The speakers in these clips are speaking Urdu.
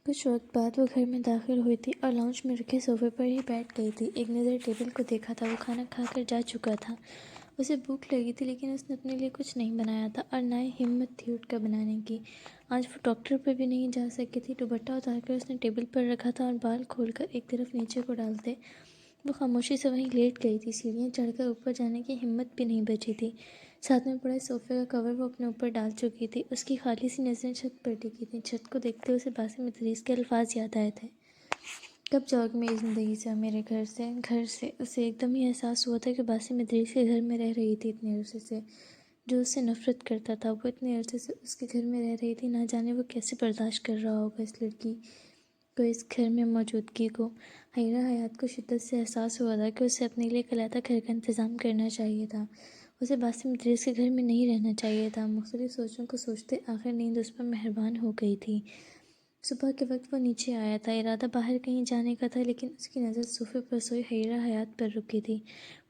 کچھ وقت بعد وہ گھر میں داخل ہوئی تھی اور لاؤنج میں رکھے صوفے پر ہی بیٹھ گئی تھی۔ ایک نظر ٹیبل کو دیکھا تھا، وہ کھانا کھا کر جا چکا تھا۔ اسے بھوک لگی تھی لیکن اس نے اپنے لیے کچھ نہیں بنایا تھا اور نہ ہی ہمت تھی اٹھ کر بنانے کی۔ آج وہ ڈاکٹر پر بھی نہیں جا سکی تھی۔ دوپٹہ اتار کر اس نے ٹیبل پر رکھا تھا اور بال کھول کر ایک طرف نیچے کو ڈالتے وہ خاموشی سے وہیں لیٹ گئی تھی۔ سیڑھیاں چڑھ کر اوپر جانے کی ہمت بھی نہیں بچی تھی۔ ساتھ میں پڑے صوفے کا کور وہ اپنے اوپر ڈال چکی تھی۔ اس کی خالی سی نظریں چھت پر ٹکی تھیں۔ چھت کو دیکھتے ہوئے اسے باسم ادریس کے الفاظ یاد آئے تھے۔ کب جاؤ گی میری زندگی سے اور میرے گھر سے؟ گھر سے اسے ایک دم ہی احساس ہوا تھا کہ باسم ادریس کے گھر میں رہ رہی تھی اتنے عرصے سے، جو اس سے نفرت کرتا تھا۔ وہ اتنے عرصے سے اس کے گھر میں رہ رہی تھی، نہ جانے وہ کیسے برداشت کر رہا ہوگا اس لڑکی کو، اس گھر میں موجودگی کو۔ حیرہ حیات کو شدت سے احساس ہوا تھا کہ اسے اپنے لیے ایک علیحدہ گھر کا انتظام کرنا چاہیے تھا۔ اسے باسم ادریس کے گھر میں نہیں رہنا چاہیے تھا۔ مختلف سوچوں کو سوچتے آخر نیند اس پر مہربان ہو گئی تھی۔ صبح کے وقت وہ نیچے آیا تھا۔ ارادہ باہر کہیں جانے کا تھا لیکن اس کی نظر صوفے پر سوئی حیرہ حیات پر رکی تھی۔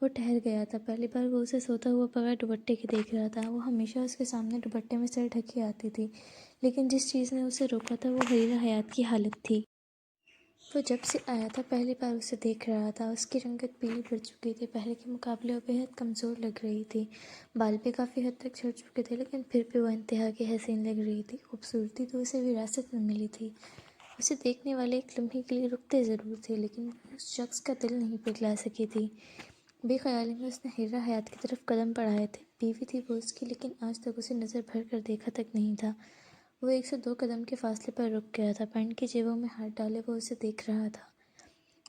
وہ ٹھہر گیا تھا۔ پہلی بار وہ اسے سوتا ہوا بغیر دوپٹے کے دیکھ رہا تھا۔ وہ ہمیشہ اس کے سامنے دوپٹے میں سر ڈھکے آتی تھی، لیکن جس چیز نے اسے روکا تھا وہ حیرہ حیات کی حالت تھی۔ وہ جب سے آیا تھا پہلی بار اسے دیکھ رہا تھا۔ اس کی رنگت پیلی پڑ چکی تھی، پہلے کے مقابلے وہ بے حد کمزور لگ رہی تھی۔ بال بھی کافی حد تک جھڑ چکے تھے لیکن پھر بھی وہ انتہا کی حسین لگ رہی تھی۔ خوبصورتی تو اسے وراثت میں ملی تھی۔ اسے دیکھنے والے ایک لمحے کے لیے رکتے ضرور تھے لیکن اس شخص کا دل نہیں پگھلا سکی تھی۔ بے خیالی میں اس نے حیرہ حیات کی طرف قدم بڑھائے تھے۔ بیوی تھی وہ اس کی لیکن آج تک اسے نظر بھر کر دیکھا تک نہیں تھا۔ وہ 102 قدم کے فاصلے پر رک گیا تھا۔ پینٹ کی جیبوں میں ہاتھ ڈالے وہ اسے دیکھ رہا تھا۔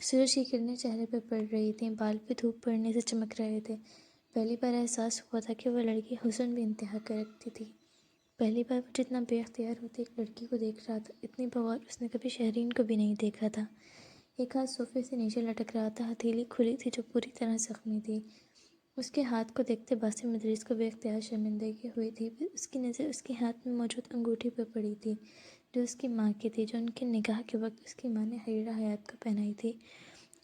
سورج کی کرنیں چہرے پر پڑ رہی تھیں، بال بھی دھوپ پڑنے سے چمک رہے تھے۔ پہلی بار احساس ہوا تھا کہ وہ لڑکی حسن بھی انتہا کا رکھتی تھی۔ پہلی بار وہ جتنا بے اختیار ہوتی ایک لڑکی کو دیکھ رہا تھا، اتنی بغور اس نے کبھی شہرین کو بھی نہیں دیکھا تھا۔ ایک ہاتھ صوفے سے نیچے لٹک رہا تھا، ہتھیلی کھلی تھی جو پوری طرح زخمی تھی۔ اس کے ہاتھ کو دیکھتے باسم ادریس کو بے اختیار شرمندگی ہوئی تھی۔ اس کی نظر اس کے ہاتھ میں موجود انگوٹھی پر پڑی تھی جو اس کی ماں کی تھی، جو ان کے نکاح کے وقت اس کی ماں نے حیرہ حیات کو پہنائی تھی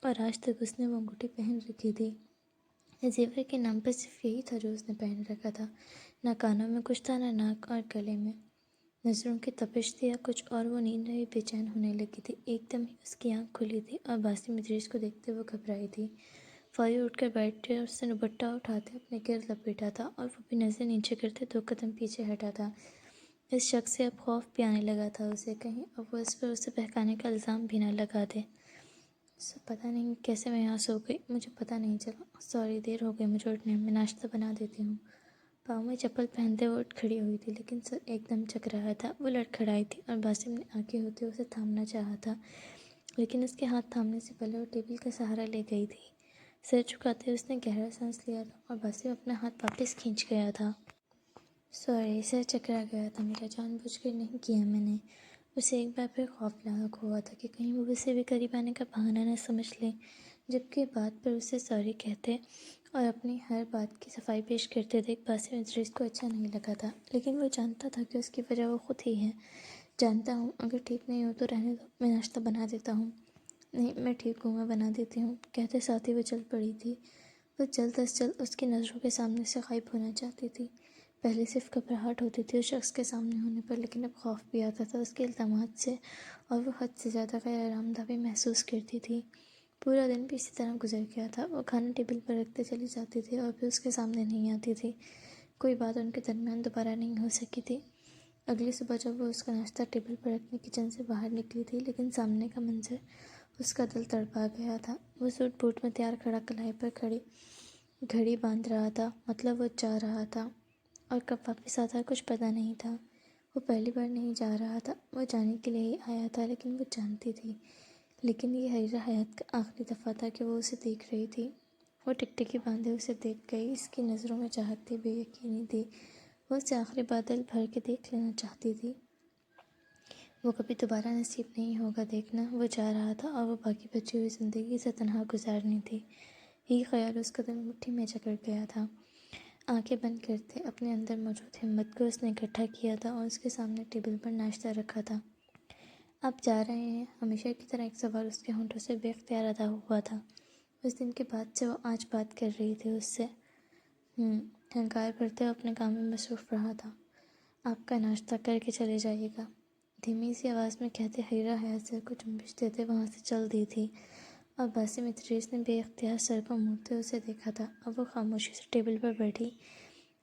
اور آج تک اس نے وہ انگوٹھی پہن رکھی تھی۔ زیور کے نام پر صرف یہی تھا جو اس نے پہن رکھا تھا، نہ کانوں میں کچھ تھا، نہ ناک اور گلے میں۔ نظروں کی تپش تھی یا کچھ اور، وہ نیند میں بھی بے چین ہونے لگی تھی۔ ایک دم ہی اس کی آنکھ کھلی تھی اور باسم ادریس کو دیکھتے وہ گھبرائی تھی۔ فوری اٹھ کر بیٹھے اور اس سے دوپٹہ اٹھاتے اپنے گرد لپیٹا تھا اور وہ بھی نظر نیچے کرتے 2 قدم پیچھے ہٹا تھا۔ اس شخص سے اب خوف بھی آنے لگا تھا اسے، کہیں اب وہ اس پر اسے بہکانے کا الزام بھی نہ لگا دے۔ پتہ نہیں کیسے میں یہاں سو گئی، مجھے پتہ نہیں چلا۔ سوری، دیر ہو گئی مجھے اٹھنے میں، ناشتہ بنا دیتی ہوں۔ پاؤں میں چپل پہنتے وہ اٹھ کھڑی ہوئی تھی لیکن سر ایک دم چک رہا تھا۔ وہ لڑکھڑائی تھی اور باسم نے آگے ہوتے اسے تھامنا چاہا تھا لیکن اس کے ہاتھ تھامنے سے پہلے وہ ٹیبل کا سہارا لے گئی تھی۔ سر جھکاتے اس نے گہرا سانس لیا تھا اور باسم اپنا ہاتھ واپس کھینچ گیا تھا۔ سوری، سر چکرا گیا تھا میرا، جان بوجھ کر نہیں کیا میں نے۔ اسے ایک بار پھر خوف لاحق ہوا تھا کہ کہیں وہ اسے بھی قریب آنے کا بہانہ نہ سمجھ لے، جبکہ بات پر اسے سوری کہتے اور اپنی ہر بات کی صفائی پیش کرتے دیکھ باسم ادریس کو اچھا نہیں لگا تھا، لیکن وہ جانتا تھا کہ اس کی وجہ وہ خود ہی ہے۔ جانتا ہوں، اگر ٹھیک نہیں ہو تو رہنے دو، میں ناشتہ بنا دیتا ہوں۔ نہیں، میں ٹھیک ہوں، میں بنا دیتی ہوں، کہتے ساتھ ہی وہ چل پڑی تھی۔ وہ جلد از جلد اس کی نظروں کے سامنے سے غائب ہونا چاہتی تھی۔ پہلے صرف گھبراہٹ ہوتی تھی اس شخص کے سامنے ہونے پر، لیکن اب خوف بھی آتا تھا اس کے الزامات سے، اور وہ حد سے زیادہ غیر آرام دہ بھی محسوس کرتی تھی۔ پورا دن بھی اسی طرح گزر گیا تھا۔ وہ کھانا ٹیبل پر رکھتے چلی جاتی تھی اور پھر اس کے سامنے نہیں آتی تھی۔ کوئی بات ان کے درمیان دوبارہ نہیں ہو سکی تھی۔ اگلی صبح جب وہ اس کا ناشتہ ٹیبل پر رکھنے کچن سے باہر نکلی تھی، لیکن سامنے کا منظر اس کا دل تڑپا گیا تھا۔ وہ سوٹ بوٹ میں تیار کھڑا کلائی پر کھڑی گھڑی باندھ رہا تھا، مطلب وہ جا رہا تھا اور کب واپس آتا کچھ پتہ نہیں تھا۔ وہ پہلی بار نہیں جا رہا تھا، وہ جانے کے لیے ہی آیا تھا، لیکن وہ جانتی تھی لیکن یہ حیرہ حیات کا آخری دفعہ تھا کہ وہ اسے دیکھ رہی تھی۔ وہ ٹکٹکی باندھے اسے دیکھ گئی۔ اس کی نظروں میں چاہت تھی، بے یقینی تھی۔ وہ اسے آخری بار دل بھر کے دیکھ لینا چاہتی تھی۔ وہ کبھی دوبارہ نصیب نہیں ہوگا دیکھنا۔ وہ جا رہا تھا اور وہ باقی بچی ہوئی زندگی سے تنہا گزارنی تھی۔ یہ خیال اس کا دل مٹھی میں جکڑ گیا تھا۔ آنکھیں بند کرتے اپنے اندر موجود ہمت کو اس نے اکٹھا کیا تھا اور اس کے سامنے ٹیبل پر ناشتہ رکھا تھا۔ آپ جا رہے ہیں؟ ہمیشہ کی طرح ایک سوال اس کے ہونٹوں سے بے اختیار ادا ہوا تھا۔ اس دن کے بعد سے وہ آج بات کر رہی تھی اس سے۔ ہنکار بھرتے وہ اپنے کام میں مصروف رہا تھا۔ آپ کا ناشتہ کر کے چلے جائیے گا۔ دھیمی سی آواز میں کہتے حیرہ حیات سر کو جنبش دیتے وہاں سے چل دی تھی، اور باسم ادریس نے بے اختیار سر کو موڑتے اسے دیکھا تھا۔ اب وہ خاموشی سے ٹیبل پر بیٹھی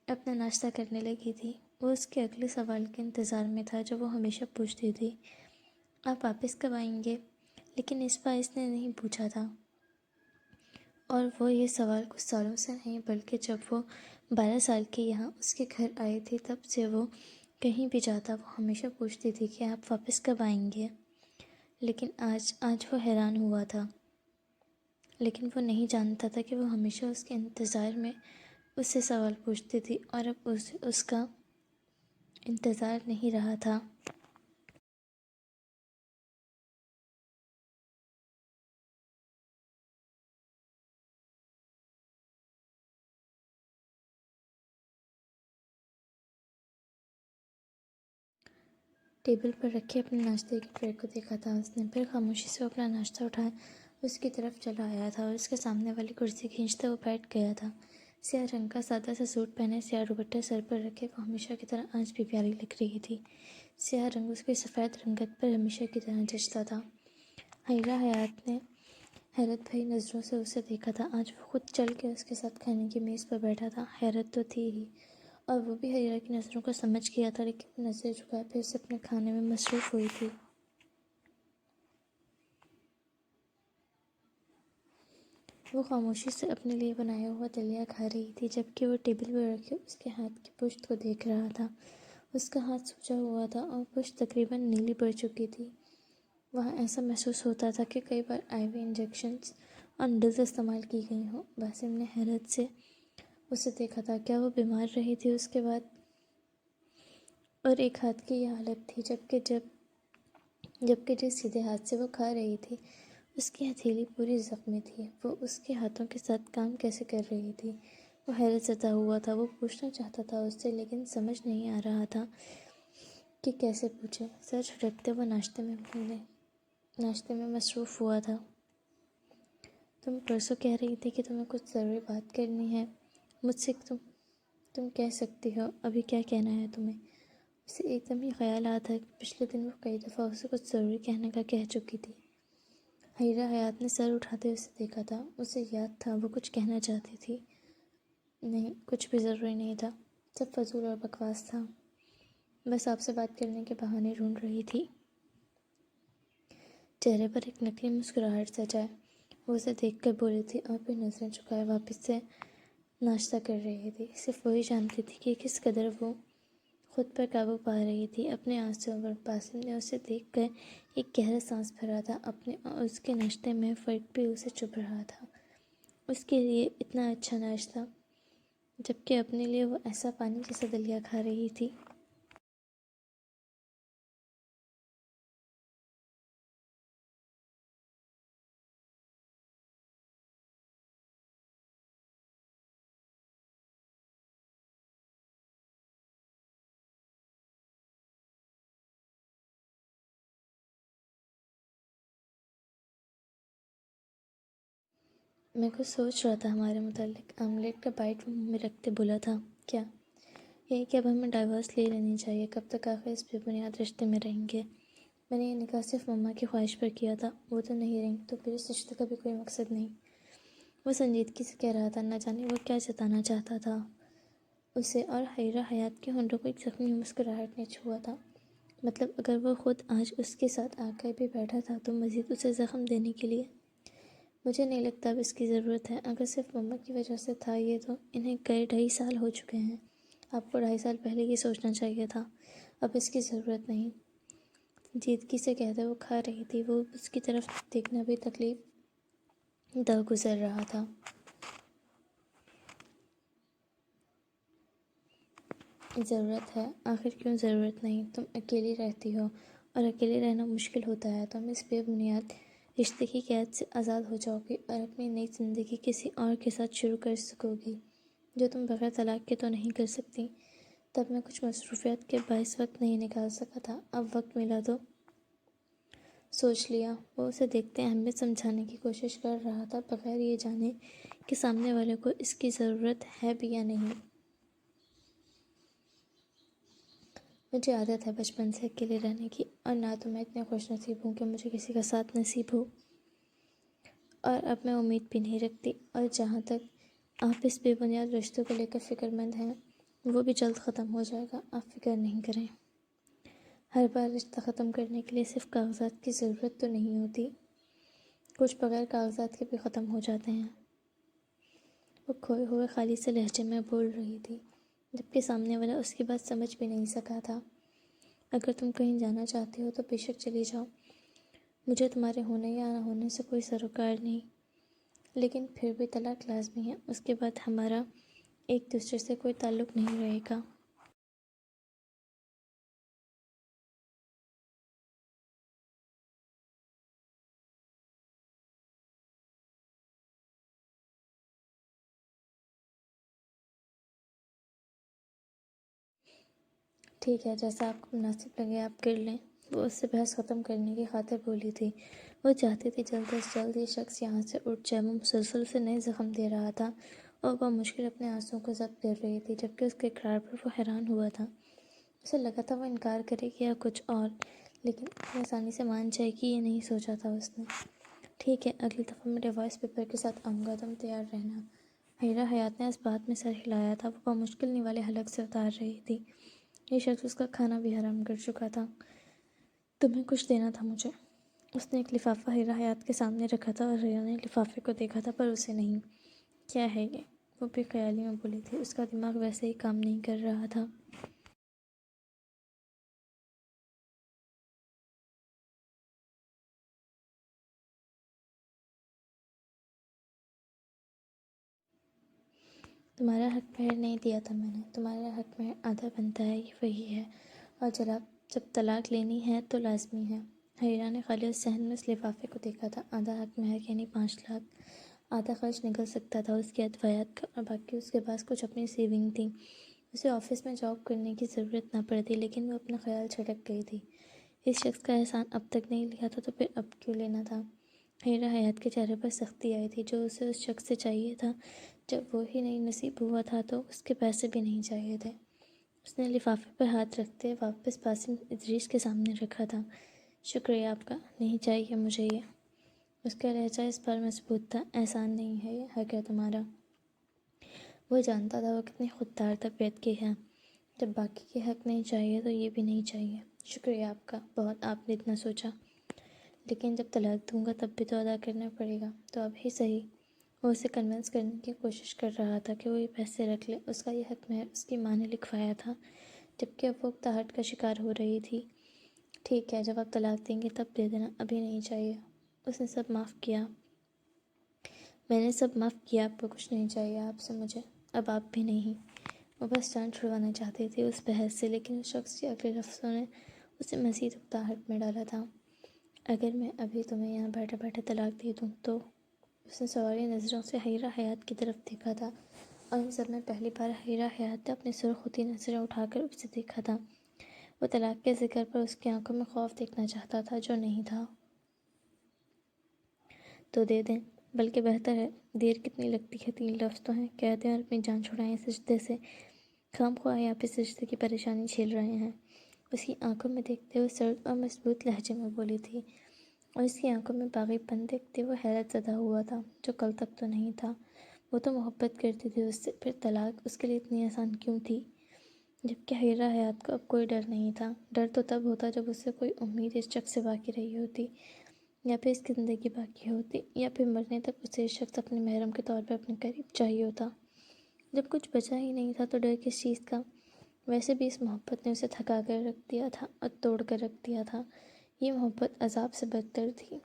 اپنا ناشتہ کرنے لگی تھی۔ وہ اس کے اگلے سوال کے انتظار میں تھا جو وہ ہمیشہ پوچھتی تھی، آپ واپس کب آئیں گے؟ لیکن اس بار اس نے نہیں پوچھا تھا، اور وہ یہ سوال کچھ سالوں سے نہیں بلکہ جب وہ 12 سال کی یہاں اس کے گھر آئی تھی تب سے وہ کہیں بھی جاتا وہ ہمیشہ پوچھتی تھی کہ آپ واپس کب آئیں گے۔ لیکن آج وہ حیران ہوا تھا، لیکن وہ نہیں جانتا تھا کہ وہ ہمیشہ اس کے انتظار میں اس سے سوال پوچھتی تھی، اور اب اس کا انتظار نہیں رہا تھا۔ ٹیبل پر رکھے اپنے ناشتے کی ٹرے کو دیکھا تھا اس نے، پھر خاموشی سے وہ اپنا ناشتہ اٹھائے اس کی طرف چلا آیا تھا اور اس کے سامنے والی کرسی کھینچتے وہ بیٹھ گیا تھا۔ سیاہ رنگ کا سادہ سا سوٹ پہنے، سیاہ دوپٹہ سر پر رکھے، وہ ہمیشہ کی طرح آج بھی پیاری لگ رہی تھی۔ سیاہ رنگ اس کی سفید رنگت پر ہمیشہ کی طرح جچتا تھا۔ حیرہ حیات نے حیرت بھری نظروں سے اسے دیکھا تھا۔ آج وہ خود چل کے اس کے ساتھ کھانے کی میز پر بیٹھا تھا۔ حیرت تو تھی ہی، اور وہ بھی حیرہ کی نظروں کو سمجھ گیا تھا، لیکن وہ نظریں جھکائے پھر سے اپنے کھانے میں مصروف ہوئی تھی۔ وہ خاموشی سے اپنے لیے بنایا ہوا دلیا کھا رہی تھی جبکہ وہ ٹیبل پر رکھے اس کے ہاتھ کی پشت کو دیکھ رہا تھا۔ اس کا ہاتھ سوجا ہوا تھا اور پشت تقریباً نیلی پڑ چکی تھی۔ وہاں ایسا محسوس ہوتا تھا کہ کئی بار آئی وی انجیکشنز اور نیڈلز استعمال کی گئی ہوں۔ باسم نے حیرت سے اسے دیکھا تھا۔ کیا وہ بیمار رہی تھی اس کے بعد؟ اور ایک ہاتھ کی یہ حالت تھی جبکہ جس سیدھے ہاتھ سے وہ کھا رہی تھی اس کی ہتھیلی پوری زخمی تھی۔ وہ اس کے ہاتھوں کے ساتھ کام کیسے کر رہی تھی؟ وہ حیرت زدہ ہوا تھا۔ وہ پوچھنا چاہتا تھا اس سے، لیکن سمجھ نہیں آ رہا تھا کہ کیسے پوچھے۔ سر جھٹکتے وہ ناشتے میں مصروف ہوا تھا۔ تم پرسوں کہہ رہی تھی کہ تمہیں کچھ ضروری بات کرنی ہے مجھ سے، تم کہہ سکتی ہو، ابھی کیا کہنا ہے تمہیں؟ اسے ایک دم ہی خیال آیا تھا کہ پچھلے دن وہ کئی دفعہ اسے کچھ ضروری کہنے کا کہہ چکی تھی۔ حیرہ حیات نے سر اٹھاتے اسے دیکھا تھا۔ اسے یاد تھا وہ کچھ کہنا چاہتی تھی۔ نہیں، کچھ بھی ضروری نہیں تھا، سب فضول اور بکواس تھا، بس آپ سے بات کرنے کے بہانے ڈھونڈ رہی تھی۔ چہرے پر ایک نکلی مسکراہٹ سجائے وہ اسے دیکھ کر بولی تھی، اور پھر نظریں جھکائے واپس سے ناشتہ کر رہی تھی۔ صرف وہی جانتی تھی کہ کس قدر وہ خود پر قابو پا رہی تھی اپنے آنسوؤں پر۔ باسم نے اسے دیکھ کر ایک گہرا سانس بھرا تھا۔ اپنے اور اس کے ناشتے میں فرق بھی اسے چبھ رہا تھا۔ اس کے لیے اتنا اچھا ناشتہ، جبکہ اپنے لیے وہ ایسا پانی جیسا دلیا کھا رہی تھی۔ میں کچھ سوچ رہا تھا ہمارے متعلق۔ آملیٹ کا بائٹ وہ منہ میں رکھتے بولا تھا، کیا؟ یہی کہ اب ہمیں ڈائیورس لے لینی چاہیے۔ کب تک آخر اس بے بنیاد رشتے میں رہیں گے؟ میں نے یہ نکاح صرف مما کی خواہش پر کیا تھا، وہ تو نہیں رہیں تو پھر اس رشتے کا بھی کوئی مقصد نہیں۔ وہ سنجیدگی سے کہہ رہا تھا، نہ جانے وہ کیا جتانا چاہتا تھا اسے، اور حیرہ حیات کے ہونٹوں کو ایک زخمی مسکراہٹ نے چھوا تھا۔ مطلب اگر وہ خود آج اس کے ساتھ آ کر بھی بیٹھا تھا تو مزید اسے زخم دینے کے لیے؟ مجھے نہیں لگتا اب اس کی ضرورت ہے۔ اگر صرف مما کی وجہ سے تھا یہ تو انہیں گئے 2.5 سال ہو چکے ہیں۔ آپ کو 2.5 سال پہلے یہ سوچنا چاہیے تھا۔ اب اس کی ضرورت نہیں، سنجیدگی سے کہتے وہ کھا رہی تھی۔ وہ اس کی طرف دیکھنا بھی تکلیف دہ گزر رہا تھا۔ ضرورت ہے؟ آخر کیوں ضرورت نہیں؟ تم اکیلی رہتی ہو اور اکیلے رہنا مشکل ہوتا ہے۔ تم اس بے بنیاد رشتے کی قید سے آزاد ہو جاؤ گی اور اپنی نئی زندگی کسی اور کے ساتھ شروع کر سکو گی جو تم بغیر طلاق کے تو نہیں کر سکتی۔ تب میں کچھ مصروفیات کے باعث وقت نہیں نکال سکا تھا، اب وقت ملا تو سوچ لیا۔ وہ اسے دیکھتے اہمیت سمجھانے کی کوشش کر رہا تھا بغیر یہ جانے کہ سامنے والے کو اس کی ضرورت ہے بھی یا نہیں۔ مجھے عادت ہے بچپن سے اکیلے رہنے کی، اور نہ تو میں اتنے خوش نصیب ہوں کہ مجھے کسی کا ساتھ نصیب ہو، اور اب میں امید بھی نہیں رکھتی۔ اور جہاں تک آپ اس بے بنیاد رشتوں کو لے کر فکر مند ہیں، وہ بھی جلد ختم ہو جائے گا، آپ فکر نہیں کریں۔ ہر بار رشتہ ختم کرنے کے لیے صرف کاغذات کی ضرورت تو نہیں ہوتی، کچھ بغیر کاغذات کے بھی ختم ہو جاتے ہیں۔ وہ کھوئے ہوئے خالی سے لہجے میں بول رہی تھی، جبکہ سامنے والا اس کی بات سمجھ بھی نہیں سکا تھا۔ اگر تم کہیں جانا چاہتے ہو تو بے شک چلی جاؤ، مجھے تمہارے ہونے یا نہ ہونے سے کوئی سروکار نہیں، لیکن پھر بھی طلاق لازمی ہے، اس کے بعد ہمارا ایک دوسرے سے کوئی تعلق نہیں رہے گا۔ ٹھیک ہے، جیسا آپ کو مناسب لگے آپ کر لیں، وہ اس سے بحث ختم کرنے کی خاطر بولی تھی۔ وہ چاہتی تھی جلد از جلد یہ شخص یہاں سے اٹھ جائے۔ وہ مسلسل اسے نئے زخم دے رہا تھا اور بمشکل اپنے آنسوؤں کو ضبط کر رہی تھی، جبکہ اس کے اقرار پر وہ حیران ہوا تھا۔ اسے لگا تھا وہ انکار کرے گی یا کچھ اور، لیکن اتنی آسانی سے مان جائے گی یہ نہیں سوچا تھا اس نے۔ ٹھیک ہے، اگلی دفعہ میں ڈیوائس پیپر کے ساتھ آؤں گا، تم تیار رہنا۔ حیرہ حیات نے اس بات میں سر ہلایا تھا۔ وہ بمشکل نیوالے حلق سے اتار رہی تھی۔ یہ شخص اس کا کھانا بھی حرام کر چکا تھا۔ تمہیں کچھ دینا تھا مجھے۔ اس نے ایک لفافہ حیرہ حیات کے سامنے رکھا تھا اور حیرہ نے لفافے کو دیکھا تھا، پر اسے نہیں۔ کیا ہے یہ؟ وہ بھی خیالی میں بولی تھی۔ اس کا دماغ ویسے ہی کام نہیں کر رہا تھا۔ تمہارا حق مہر نہیں دیا تھا میں نے، تمہارا حق مہر آدھا بنتا ہے، یہ وہی ہے، اور جب طلاق لینی ہے تو لازمی ہے۔ حیرہ نے خالی صحن میں اس لفافے کو دیکھا تھا۔ آدھا حق مہر یعنی 5 لاکھ۔ آدھا خرچ نکل سکتا تھا اس کی ادویات کا، اور باقی اس کے پاس کچھ اپنی سیونگ تھی۔ اسے آفس میں جاب کرنے کی ضرورت نہ پڑتی، لیکن وہ اپنا خیال چھٹک گئی تھی۔ اس شخص کا احسان اب تک نہیں لیا تھا تو پھر اب کیوں لینا تھا؟ حیرہ حیات کے چہرے پر سختی آئی تھی۔ جو اسے اس شخص سے چاہیے تھا، جب وہ ہی نہیں نصیب ہوا تھا تو اس کے پیسے بھی نہیں چاہیے تھے۔ اس نے لفافے پر ہاتھ رکھتے واپس باسم ادریس کے سامنے رکھا تھا۔ شکریہ آپ کا، نہیں چاہیے مجھے یہ۔ اس کا لہجہ اس بار مضبوط تھا۔ احسان نہیں ہے، یہ حق ہے تمہارا۔ وہ جانتا تھا وہ کتنی خوددار طبیعت کی ہے۔ جب باقی کے حق نہیں چاہیے تو یہ بھی نہیں چاہیے۔ شکریہ آپ کا، بہت آپ نے اتنا سوچا، لیکن جب طلاق دوں گا تب بھی تو ادا کرنا پڑے گا، تو اب ہی صحیح۔ وہ اسے کنونس کرنے کی کوشش کر رہا تھا کہ وہ یہ پیسے رکھ لے۔ اس کا یہ حق مہر اس کی ماں نے لکھوایا تھا، جبکہ اب وہ اکتاہٹ کا شکار ہو رہی تھی۔ ٹھیک ہے، جب آپ طلاق دیں گے تب دے دینا، ابھی نہیں چاہیے۔ اس نے سب معاف کیا۔ میں نے سب معاف کیا، آپ کو کچھ نہیں چاہیے آپ سے مجھے، اب آپ بھی نہیں۔ وہ بس جان چھڑوانا چاہتی تھی اس بحث سے، لیکن اس شخص کے اگلے لفظوں نے اسے مزید اکتاہٹ میں ڈالا تھا۔ اگر میں ابھی تمہیں یہاں بیٹھے بیٹھے طلاق دے دوں تو؟ اس نے سواری نظروں سے حیرہ حیات کی طرف دیکھا تھا، اور ان سب میں پہلی بار حیرہ حیات نے اپنی سرخ ہوتی نظریں اٹھا کر اسے دیکھا تھا۔ وہ طلاق کے ذکر پر اس کی آنکھوں میں خوف دیکھنا چاہتا تھا جو نہیں تھا۔ تو دے دیں، بلکہ بہتر ہے، دیر کتنی لگتی ہے، 3 لفظ تو ہیں، کہہ دیں اور اپنی جان چھڑائیں اس رشتے سے۔ خام خواہ آپ اس رشتے کی پریشانی جھیل رہے ہیں، اس کی آنکھوں میں دیکھتے ہوئے سرد اور مضبوط لہجے میں بولی تھی، اور اس کی آنکھوں میں باغی پن دیکھتے ہوئے حیرت زدہ ہوا تھا، جو کل تک تو نہیں تھا۔ وہ تو محبت کرتی تھی اس سے، پھر طلاق اس کے لیے اتنی آسان کیوں تھی؟ جبکہ حیرہ حیات کو اب کوئی ڈر نہیں تھا۔ ڈر تو تب ہوتا جب اس سے کوئی امید اس شخص سے باقی رہی ہوتی، یا پھر اس کی زندگی باقی ہوتی، یا پھر مرنے تک اسے یہ شخص اپنے محرم کے طور پر اپنے قریب چاہیے ہوتا۔ جب کچھ بچا ہی نہیں تھا تو ڈر کس چیز کا؟ ویسے بھی اس محبت نے اسے تھکا کر رکھ دیا تھا اور توڑ کر رکھ دیا تھا۔ یہ محبت عذاب سے بدتر تھی۔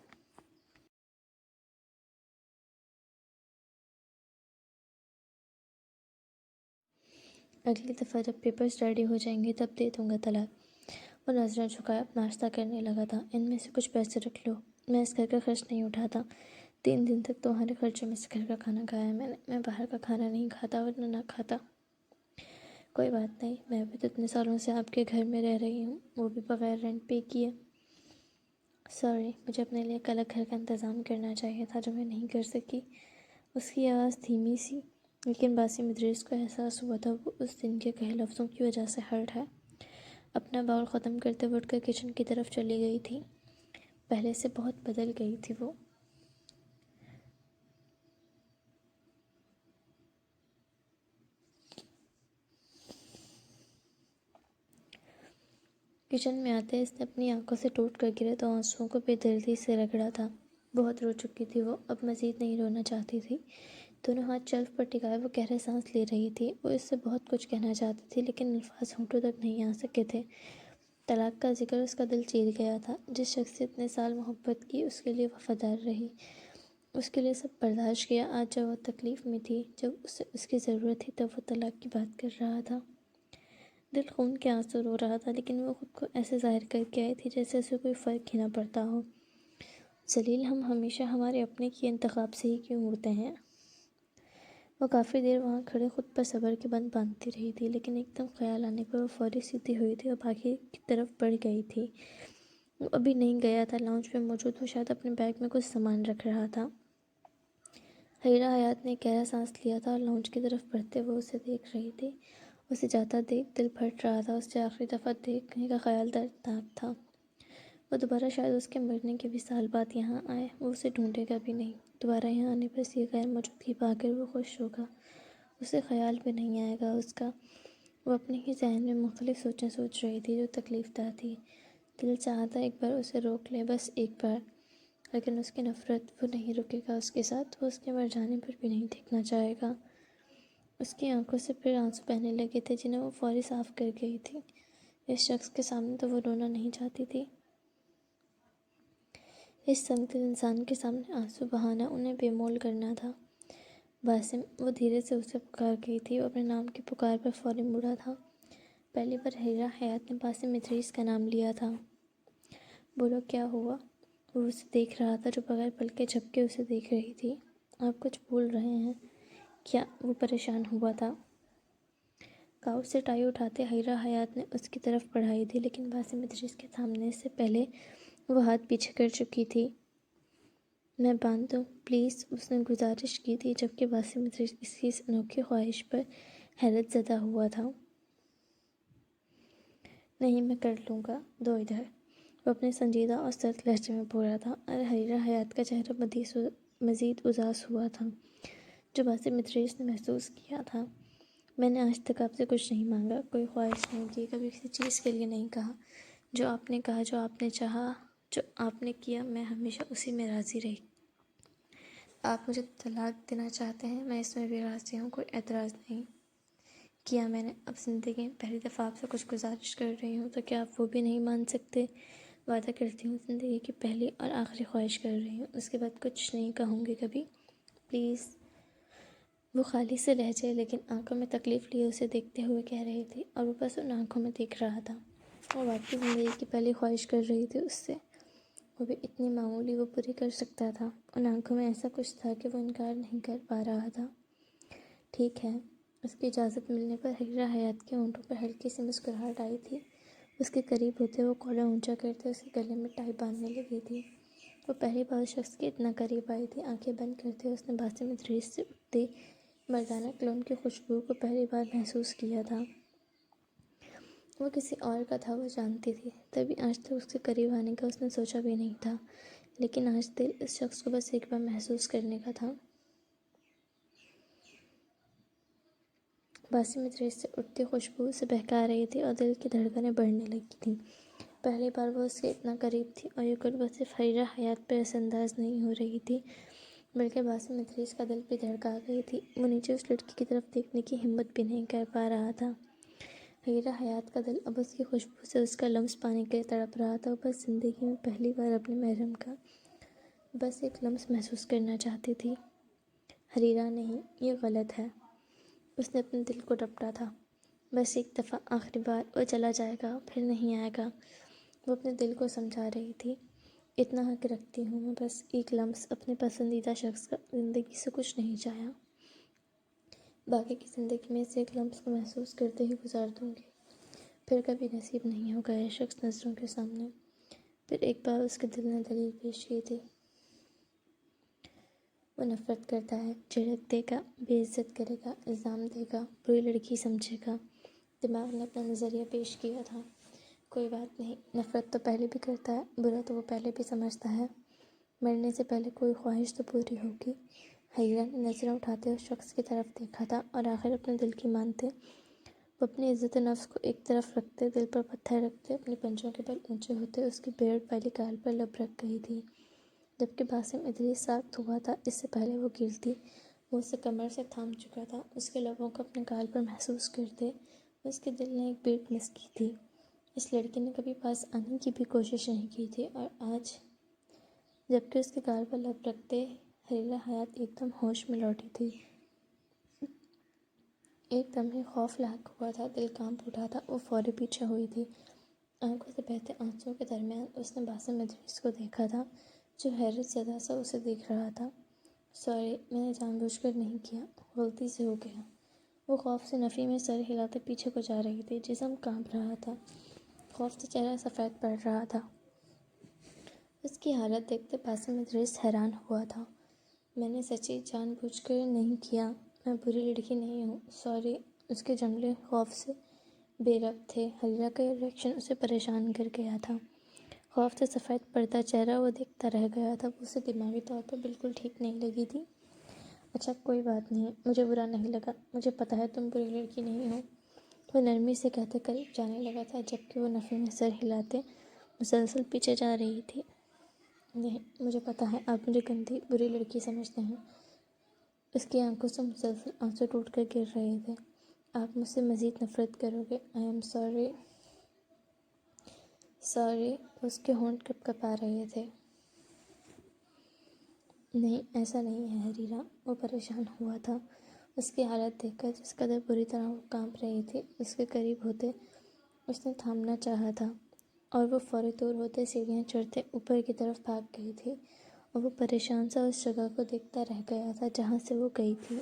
اگلی دفعہ جب پیپرز ریڈی ہو جائیں گے تب دے دوں گا طلاق۔ وہ نظریں جھکائے اب ناشتہ کرنے لگا تھا۔ ان میں سے کچھ پیسے رکھ لو، میں اس گھر کا خرچ نہیں اٹھاتا، 3 دن تک تمہارے خرچوں میں سے گھر کا کھانا کھایا ہے میں باہر کا کھانا نہیں کھاتا، ورنہ نہ کھاتا۔ کوئی بات نہیں، میں بھی تو اتنے سالوں سے آپ کے گھر میں رہ رہی ہوں، وہ بھی بغیر رینٹ پے کیے۔ سوری، مجھے اپنے لیے ایک الگ گھر کا انتظام کرنا چاہیے تھا جو میں نہیں کر سکی۔ اس کی آواز دھیمی سی، لیکن باسم ادریس کو احساس ہوا تھا وہ اس دن کے کہے لفظوں کی وجہ سے ہرٹ ہے۔ اپنا باؤل ختم کرتے ہوئے اٹھ کر کچن کی طرف چلی گئی تھی۔ پہلے سے بہت بدل گئی تھی وہ۔ کچن میں آتے اس نے اپنی آنکھوں سے ٹوٹ کر گرے تو آنسوؤں کو بے دردی سے رگڑا تھا۔ بہت رو چکی تھی وہ، اب مزید نہیں رونا چاہتی تھی۔ دونوں ہاتھ شیلف پر ٹکائے وہ گہرے سانس لے رہی تھی۔ وہ اس سے بہت کچھ کہنا چاہتی تھی لیکن الفاظ ہونٹوں تک نہیں آ سکے تھے۔ طلاق کا ذکر اس کا دل چیر گیا تھا۔ جس شخص سے اتنے سال محبت کی اس کے لیے وفادار رہی، اس کے لیے سب برداشت کیا، آج جب وہ تکلیف میں تھی، جب اسے اس کی ضرورت تھی، تب وہ طلاق کی بات کر رہا تھا۔ دل خون کے آنسو رو رہا تھا لیکن وہ خود کو ایسے ظاہر کر کے آئی تھی جیسے اسے کوئی فرق ہی نہ پڑتا ہو۔ ذلیل ہم ہمیشہ ہمارے اپنے کے انتخاب سے ہی کیوں اڑتے ہیں؟ وہ کافی دیر وہاں کھڑے خود پر صبر کے بند باندھتی رہی تھی لیکن ایک دم خیال آنے پر وہ فوری سیدھی ہوئی تھی اور باقی کی طرف بڑھ گئی تھی۔ وہ ابھی نہیں گیا تھا، لاؤنج میں موجود وہ شاید اپنے بیگ میں کچھ سامان رکھ رہا تھا۔ حیرہ حیات نے گہرا سانس لیا تھا اور لاؤنج کی طرف بڑھتے وہ اسے دیکھ رہی تھی۔ اسے جاتا دیکھ دل پھٹ رہا تھا، اسے آخری دفعہ دیکھنے کا خیال دردناک تھا۔ وہ دوبارہ شاید اس کے مرنے کے بھی سال بعد یہاں آئے، وہ اسے ڈھونڈے گا بھی نہیں۔ دوبارہ یہاں آنے پر اس کی غیر موجودگی پا کر وہ خوش ہوگا، اسے خیال بھی نہیں آئے گا اس کا۔ وہ اپنے ہی ذہن میں مختلف سوچیں سوچ رہی تھی جو تکلیف دہ تھی۔ دل چاہتا ایک بار اسے روک لے، بس ایک بار، لیکن اس کی نفرت، وہ نہیں رکے گا اس کے ساتھ، وہ اس کے مر جانے پر بھی نہیں دیکھنا چاہے گا۔ اس کی آنکھوں سے پھر آنسو بہنے لگے تھے جنہیں وہ فوری صاف کر گئی تھی۔ اس شخص کے سامنے تو وہ رونا نہیں چاہتی تھی۔ اس سنگ دل انسان کے سامنے آنسو بہانا انہیں بے مول کرنا تھا۔ باسم، وہ دھیرے سے اسے پکار گئی تھی۔ وہ اپنے نام کی پکار پر فوری مڑا تھا۔ پہلی بار حیرہ حیات نے باسم ادریس کا نام لیا تھا۔ بولو کیا ہوا؟ وہ اسے دیکھ رہا تھا جو بغیر پلکے جھپکے اسے دیکھ رہی تھی۔ آپ کچھ بول رہے ہیں کیا؟ وہ پریشان ہوا تھا۔ کاؤچ سے ٹائی اٹھاتے حیرہ حیات نے اس کی طرف بڑھائی تھی لیکن باسم ادریس کے سامنے سے پہلے وہ ہاتھ پیچھے کر چکی تھی۔ میں باندھ دوں پلیز، اس نے گزارش کی تھی جبکہ باسم ادریس اس کی اس انوکھی خواہش پر حیرت زدہ ہوا تھا۔ نہیں، میں کر لوں گا، دو ادھر۔ وہ اپنے سنجیدہ اور سرد لہجے میں بول رہا تھا اور حیرہ حیات کا چہرہ مزید اداس ہوا تھا جو باسم ادریس نے محسوس کیا تھا۔ میں نے آج تک آپ سے کچھ نہیں مانگا، کوئی خواہش نہیں کی، کبھی کسی چیز کے لیے نہیں کہا۔ جو آپ نے کہا، جو آپ نے چاہا، جو آپ نے کیا، میں ہمیشہ اسی میں راضی رہی۔ آپ مجھے طلاق دینا چاہتے ہیں، میں اس میں بھی راضی ہوں، کوئی اعتراض نہیں کیا میں نے۔ اب زندگی میں پہلی دفعہ آپ سے کچھ گزارش کر رہی ہوں تو کیا آپ وہ بھی نہیں مان سکتے؟ وعدہ کرتی ہوں زندگی کی پہلی اور آخری خواہش کر رہی ہوں، اس کے بعد کچھ نہیں کہوں گی کبھی، پلیز۔ وہ خالی سے لہجے لیکن آنکھوں میں تکلیف لیے اسے دیکھتے ہوئے کہہ رہی تھی اور وہ بس ان آنکھوں میں دیکھ رہا تھا۔ وہ واقعی زندگی کی پہلی خواہش کر رہی تھی اس سے، وہ بھی اتنی معمولی، وہ پوری کر سکتا تھا۔ ان آنکھوں میں ایسا کچھ تھا کہ وہ انکار نہیں کر پا رہا تھا۔ ٹھیک ہے، اس کی اجازت ملنے پر حیرہ حیات کے ہونٹوں پر ہلکی سی مسکراہٹ آئی تھی۔ اس کے قریب ہوتے وہ کالر اونچا کرتے اس کے گلے میں ٹائی باندھنے لگی تھی۔ وہ پہلی بار شخص کے اتنا قریب آئی تھی۔ آنکھیں بند کرتے اس نے باسم ادریس سے اٹھتی مردانہ کلون کی خوشبو کو پہلی بار محسوس کیا تھا۔ وہ کسی اور کا تھا، وہ جانتی تھی، تبھی آج تک اس کے قریب آنے کا اس نے سوچا بھی نہیں تھا، لیکن آج دل اس شخص کو بس ایک بار محسوس کرنے کا تھا۔ باسم ادریس سے اٹھتی خوشبو اسے بہکا رہی تھی اور دل کی دھڑکنیں بڑھنے لگی تھیں۔ پہلی بار وہ اس کے اتنا قریب تھی اور یہ قربت صرف حیرہ حیات پر اثر انداز نہیں ہو رہی تھی بلکہ باسم ادریس کا دل بھی دھڑکا گئی تھی۔ وہ نیچے اس لڑکی کی طرف دیکھنے کی ہمت بھی نہیں کر پا رہا تھا۔ حیرہ حیات کا دل اب اس کی خوشبو سے اس کا لمس پانے کے لیے تڑپ رہا تھا۔ وہ بس زندگی میں پہلی بار اپنے محرم کا بس ایک لمس محسوس کرنا چاہتی تھی۔ حریرہ نہیں، یہ غلط ہے۔ اس نے اپنے دل کو ڈپٹا تھا۔ بس ایک دفعہ، آخری بار، وہ چلا جائے گا، پھر نہیں آئے گا۔ وہ اپنے دل کو سمجھا رہی تھی۔ اتنا حق رکھتی ہوں میں، بس ایک لمس اپنے پسندیدہ شخص کا، زندگی سے کچھ نہیں چاہیا۔ باقی کی زندگی میں سے ایک لمس کو محسوس کرتے ہی گزار دوں گی۔ پھر کبھی نصیب نہیں ہوگا یہ شخص نظروں کے سامنے۔ پھر ایک بار اس کے دل نے دلیل پیش کی تھی۔ وہ نفرت کرتا ہے، جھڑک دے گا، بے عزت کرے گا، الزام دے گا، بری لڑکی سمجھے گا۔ دماغ نے اپنا نظریہ پیش کیا تھا۔ کوئی بات نہیں، نفرت تو پہلے بھی کرتا ہے، برا تو وہ پہلے بھی سمجھتا ہے، مرنے سے پہلے کوئی خواہش تو پوری ہوگی۔ حیرہ نے نظریں اٹھاتے اس شخص کی طرف دیکھا تھا اور آخر اپنے دل کی مانتے وہ اپنی عزت نفس کو ایک طرف رکھتے، دل پر پتھر رکھتے، اپنی پنجوں کے بل اونچے ہوتے اس کی بیئرڈ والی گال پر لب رکھ گئی تھی۔ جبکہ باسم ادریس ساخت ہوا تھا، اس سے پہلے وہ گرتی، وہ اسے کمر سے تھام چکا تھا، اس کے لبوں کو اپنے گال پر محسوس کرتے، اس کے دل نے ایک بیٹ مس کی تھی۔ اس لڑکی نے کبھی پاس آنے کی بھی کوشش نہیں کی تھی، اور آج جبکہ اس کے گال پر لب رکھتے حریرہ حیات ایک دم ہوش میں لوٹی تھی۔ ایک دم ہی خوف لاحق ہوا تھا، دل کانپ اٹھا تھا، وہ فوری پیچھے ہوئی تھی۔ آنکھوں سے بہتے آنسوؤں کے درمیان اس نے باسم ادریس کو دیکھا تھا، جو حیرت زدہ سا اسے دیکھ رہا تھا۔ سوری، میں نے جان بوجھ کر نہیں کیا، غلطی سے ہو گیا۔ وہ خوف سے نفی میں سر ہلاتے پیچھے کو جا رہی تھی، جسم کانپ رہا تھا، خوف سے چہرہ سفید پڑ رہا تھا۔ اس کی حالت دیکھتے باسم ادریس حیران ہوا تھا۔ میں نے سچی جان بوجھ کر نہیں کیا، میں بری لڑکی نہیں ہوں، سوری۔ اس کے جملے خوف سے بے ربط تھے۔ حریرہ کا یہ ریئیکشن اسے پریشان کر گیا تھا۔ خوف سے سفید پڑتا چہرہ وہ دیکھتا رہ گیا تھا، وہ اسے دماغی طور پر بالکل ٹھیک نہیں لگی تھی۔ اچھا کوئی بات نہیں، مجھے برا نہیں لگا، مجھے پتہ ہے تم بری لڑکی نہیں ہو، وہ نرمی سے کہتے قریب جانے لگا تھا، جبکہ وہ نفی میں سر ہلاتے مسلسل پیچھے جا رہی تھی۔ نہیں، مجھے پتہ ہے آپ مجھے گندی بری لڑکی سمجھتے ہیں۔ اس کی آنکھوں سے مسلسل آنسو ٹوٹ کر گر رہے تھے۔ آپ مجھ سے مزید نفرت کرو گے، آئی ایم سوری۔ سوری، اس کے ہونٹ کپ کپا رہے تھے۔ نہیں، ایسا نہیں ہے حریرہ، وہ پریشان ہوا تھا۔ اس کی حالت دیکھ کر جس قدر بری طرح وہ کانپ رہی تھی، اس کے قریب ہوتے اس نے تھامنا چاہا تھا، اور وہ فوری طور ہوتے سیڑھیاں چڑھتے اوپر کی طرف بھاگ گئی تھی، اور وہ پریشان سا اس جگہ کو دیکھتا رہ گیا تھا جہاں سے وہ گئی تھی۔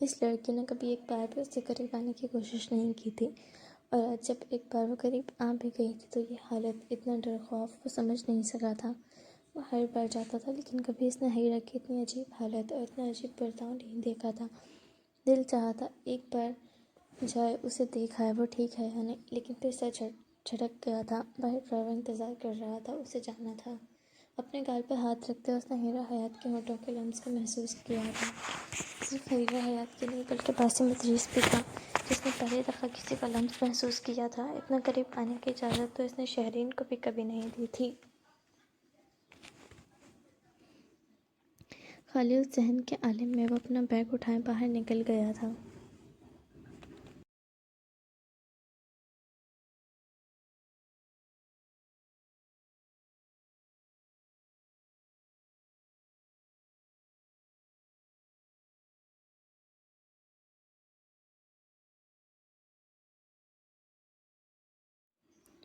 اس لڑکی نے کبھی ایک بار بھی اس سے قریب آنے کی کوشش نہیں کی تھی، اور آج جب ایک بار وہ قریب آ بھی گئی تھی تو یہ حالت، اتنا ڈر خوف وہ سمجھ نہیں سکا تھا۔ وہ ہر بار جاتا تھا، لیکن کبھی اس نے حریرہ کی اتنی عجیب حالت اور اتنا عجیب برتاؤ نہیں دیکھا تھا۔ دل چاہا تھا ایک بار جائے، اسے دیکھ آئے وہ ٹھیک ہے یا نہیں، لیکن پھر سر جھٹک گیا تھا۔ باہر ڈرائیور انتظار کر رہا تھا، اسے جانا تھا۔ اپنے گال پر ہاتھ رکھتے اس نے حریرہ حیات کے ہونٹوں کے لمس کو محسوس کیا تھا۔ صرف حریرہ حیات کے نہیں بلکہ باسم ادریس بھی تھا، جس نے پہلی دفعہ کسی کا لمس محسوس کیا تھا۔ اتنا قریب آنے کی اجازت تو اس نے شہرین کو بھی کبھی نہیں دی تھی۔ خالی اس ذہن کے عالم میں وہ اپنا بیگ اٹھائے باہر نکل گیا تھا۔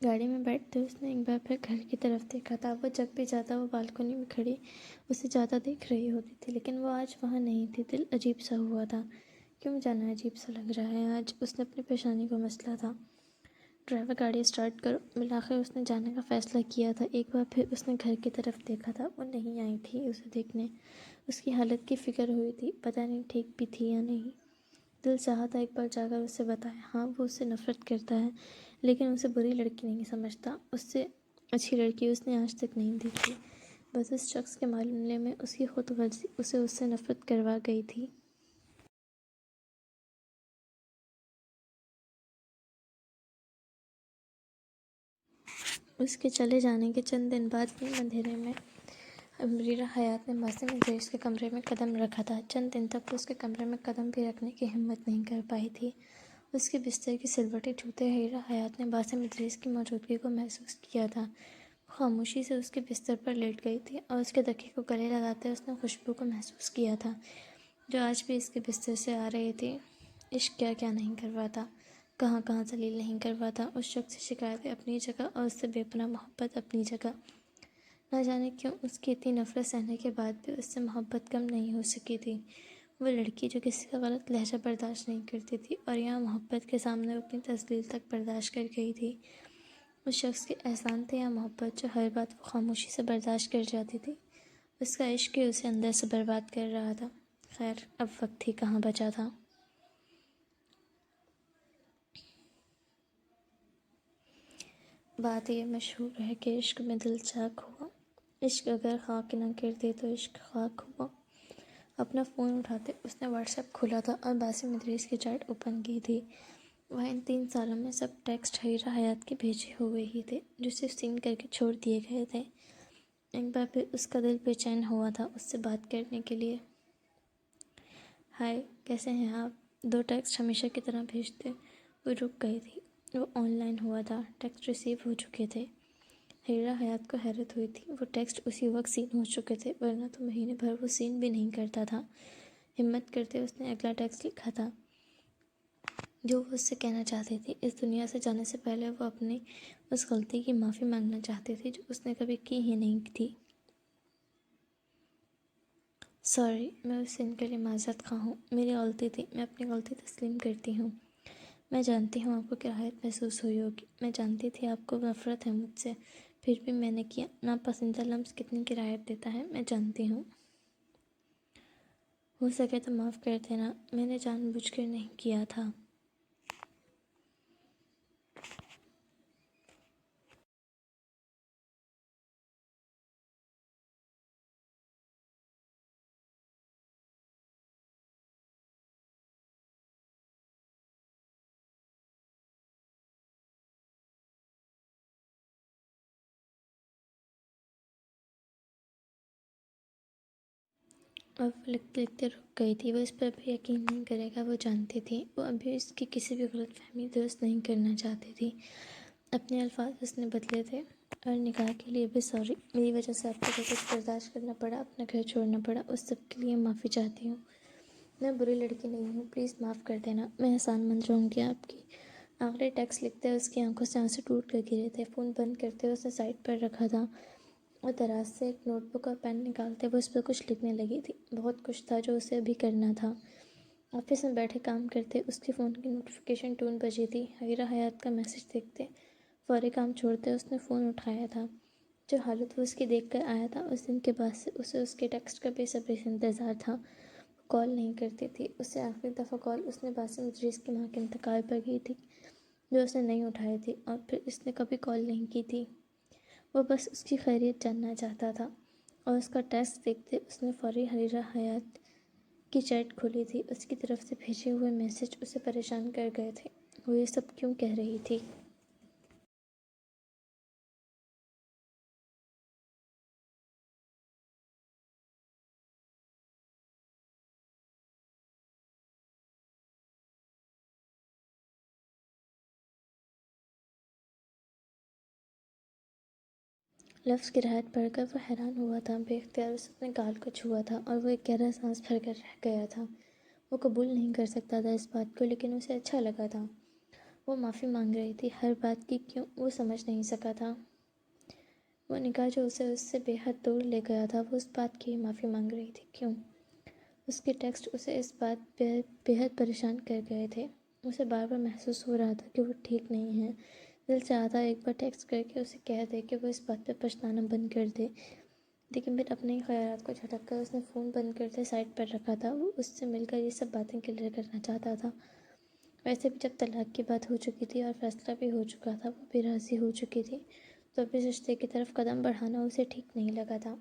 گاڑی میں بیٹھتے اس نے ایک بار پھر گھر کی طرف دیکھا تھا۔ وہ جب بھی جاتا وہ بالکنی میں کھڑی اسے جاتا دیکھ رہی ہوتی تھی، لیکن وہ آج وہاں نہیں تھی۔ دل عجیب سا ہوا تھا، کیوں جانا عجیب سا لگ رہا ہے آج، اس نے اپنی پیشانی کو مسلا تھا۔ ڈرائیور گاڑی اسٹارٹ کرو، بالآخر اس نے جانے کا فیصلہ کیا تھا۔ ایک بار پھر اس نے گھر کی طرف دیکھا تھا، وہ نہیں آئی تھی اسے دیکھنے۔ اس کی حالت کی فکر ہوئی تھی، پتہ نہیں ٹھیک بھی تھی یا نہیں۔ دل چاہا تھا ایک بار جا کر اسے بتائے، ہاں وہ اس سے نفرت کرتا ہے، لیکن اسے بری لڑکی نہیں سمجھتا، اس سے اچھی لڑکی اس نے آج تک نہیں دیکھی۔ بس اس شخص کے معاملے میں اس کی خود غرضی اسے اس سے نفرت کروا گئی تھی۔ اس کے چلے جانے کے چند دن بعد بھی اندھیرے میں حریرہ حیات نے باسم ادریس کے کمرے میں قدم رکھا تھا۔ چند دن تک وہ اس کے کمرے میں قدم بھی رکھنے کی ہمت نہیں کر پائی تھی۔ اس کے بستر کی سلوٹیں چھوتے حریرہ حیات نے باسم ادریس کی موجودگی کو محسوس کیا تھا۔ وہ خاموشی سے اس کے بستر پر لیٹ گئی تھی، اور اس کے تکیے کو گلے لگاتے اس نے خوشبو کو محسوس کیا تھا، جو آج بھی اس کے بستر سے آ رہی تھی۔ عشق کیا کیا نہیں کرواتا، کہاں کہاں ذلیل نہیں کرواتا۔ اس شخص سے شکایتیں اپنی جگہ اور اس سے بے پناہ محبت اپنی جگہ۔ نہ جانے کیوں اس کی اتنی نفرت سہنے کے بعد بھی اس سے محبت کم نہیں ہو سکی تھی۔ وہ لڑکی جو کسی کا غلط لہجہ برداشت نہیں کرتی تھی، اور یہاں محبت کے سامنے وہ اپنی تذلیل تک برداشت کر گئی تھی۔ اس شخص کے احسان تھے یا محبت جو ہر بات وہ خاموشی سے برداشت کر جاتی تھی؟ اس کا عشق ہی اسے اندر سے برباد کر رہا تھا۔ خیر، اب وقت ہی کہاں بچا تھا۔ بات یہ مشہور ہے کہ عشق میں دل چاک ہوا۔ عشق اگر خاک نہ کردے تو عشق خاک ہوا۔ اپنا فون اٹھاتے اس نے واٹس ایپ کھولا تھا اور باسم ادریس کی چیٹ اوپن کی تھی۔ وہ ان 3 سالوں میں سب ٹیکسٹ حریرہ حیات کے بھیجے ہوئے ہی تھے جو صرف سین کر کے چھوڑ دیے گئے تھے۔ ایک بار پھر اس کا دل بے چین ہوا تھا اس سے بات کرنے کے لیے۔ ہائے، کیسے ہیں آپ؟ 2 ٹیکسٹ ہمیشہ کی طرح بھیجتے وہ رک گئی تھی۔ وہ آن لائن ہوا تھا، ٹیکسٹ ریسیو ہو چکے تھے۔ حریرہ حیات کو حیرت ہوئی تھی، وہ ٹیکسٹ اسی وقت سین ہو چکے تھے، ورنہ تو مہینے بھر وہ سین بھی نہیں کرتا تھا۔ ہمت کرتے اس نے اگلا ٹیکسٹ لکھا تھا جو وہ اس سے کہنا چاہتی تھی۔ اس دنیا سے جانے سے پہلے وہ اپنی اس غلطی کی معافی مانگنا چاہتی تھی جو اس نے کبھی کی ہی نہیں تھی۔ سوری، میں اس سین کے لیے معذرت خواہ ہوں، میری غلطی تھی، میں اپنی غلطی تسلیم کرتی ہوں۔ میں جانتی ہوں آپ کو کراہت محسوس ہوئی ہوگی، میں جانتی تھی آپ کو نفرت ہے مجھ سے، پھر بھی میں نے کیا۔ ناپسندیدہ لمس کتنی کراہت دیتا ہے، میں جانتی ہوں۔ ہو سکے تو معاف کر دینا، میں نے جان بوجھ کر نہیں کیا تھا۔ اور وہ لکھتے لکھتے رک گئی تھی۔ وہ اس پر بھی یقین نہیں کرے گا، وہ جانتی تھی۔ وہ ابھی اس کی کسی بھی غلط فہمی درست نہیں کرنا چاہتی تھی۔ اپنے الفاظ اس نے بدلے تھے۔ اور نکاح کے لیے بھی سوری، میری وجہ سے آپ کو جو کچھ برداشت کرنا پڑا، اپنا گھر چھوڑنا پڑا، اس سب کے لیے معافی چاہتی ہوں۔ میں بری لڑکی نہیں ہوں، پلیز معاف کر دینا، میں احسان مند رہوں گی آپ کی۔ آخری ٹیکسٹ لکھتے اس کی آنکھوں سے آنسو ٹوٹ کر گرے تھے۔ فون بند کرتے اس نے سائڈ پر رکھا تھا اور دراز سے ایک نوٹ بک اور پین نکالتے وہ اس پر کچھ لکھنے لگی تھی۔ بہت کچھ تھا جو اسے ابھی کرنا تھا۔ آفس میں بیٹھے کام کرتے اس کے فون کی نوٹیفیکیشن ٹون بجی تھی۔ حریرہ حیات کا میسج دیکھتے فوری کام چھوڑتے اس نے فون اٹھایا تھا۔ جو حالت وہ اس کی دیکھ کر آیا تھا، اس دن کے بعد سے اسے اس کے ٹیکسٹ کا بے صبری سے انتظار تھا۔ وہ کال نہیں کرتی تھی۔ اس سے آخری دفعہ کال اس نے باسم ادریس کی ماں کے انتقال پر کی تھی جو اس نے نہیں اٹھائی تھی، اور پھر اس نے کبھی کال نہیں کی تھی۔ وہ بس اس کی خیریت جاننا چاہتا تھا۔ اور اس کا ٹیکسٹ دیکھتے اس نے فوری حریرہ حیات کی چیٹ کھولی تھی۔ اس کی طرف سے بھیجے ہوئے میسج اسے پریشان کر گئے تھے۔ وہ یہ سب کیوں کہہ رہی تھی؟ لفظ کی رعایت پڑھ کر وہ حیران ہوا تھا۔ بے اختیار اس اپنے گال کو چھوا تھا اور وہ ایک گہرا سانس بھر کر رہ گیا تھا۔ وہ قبول نہیں کر سکتا تھا اس بات کو، لیکن اسے اچھا لگا تھا۔ وہ معافی مانگ رہی تھی، ہر بات کی کیوں وہ سمجھ نہیں سکا تھا۔ وہ نکاح جو اسے اس سے بے حد دور لے گیا تھا، وہ اس بات کی معافی مانگ رہی تھی، کیوں؟ اس کے ٹیکسٹ اسے اس بات بے حد پریشان کر گئے تھے۔ اسے بار بار محسوس ہو رہا تھا کہ وہ ٹھیک نہیں ہے۔ دل چاہتا ایک بار ٹیکسٹ کر کے اسے کہہ دے کہ وہ اس بات پہ پچھتانا بند کر دے، لیکن پھر اپنے ہی خیالات کو جھٹک کر اس نے فون بند کرتے سائڈ پر رکھا تھا۔ وہ اس سے مل کر یہ سب باتیں کلیئر کرنا چاہتا تھا۔ ویسے بھی جب طلاق کی بات ہو چکی تھی اور فیصلہ بھی ہو چکا تھا، وہ بھی راضی ہو چکی تھی، تو اب اس رشتے کی طرف قدم بڑھانا اسے ٹھیک نہیں لگا تھا۔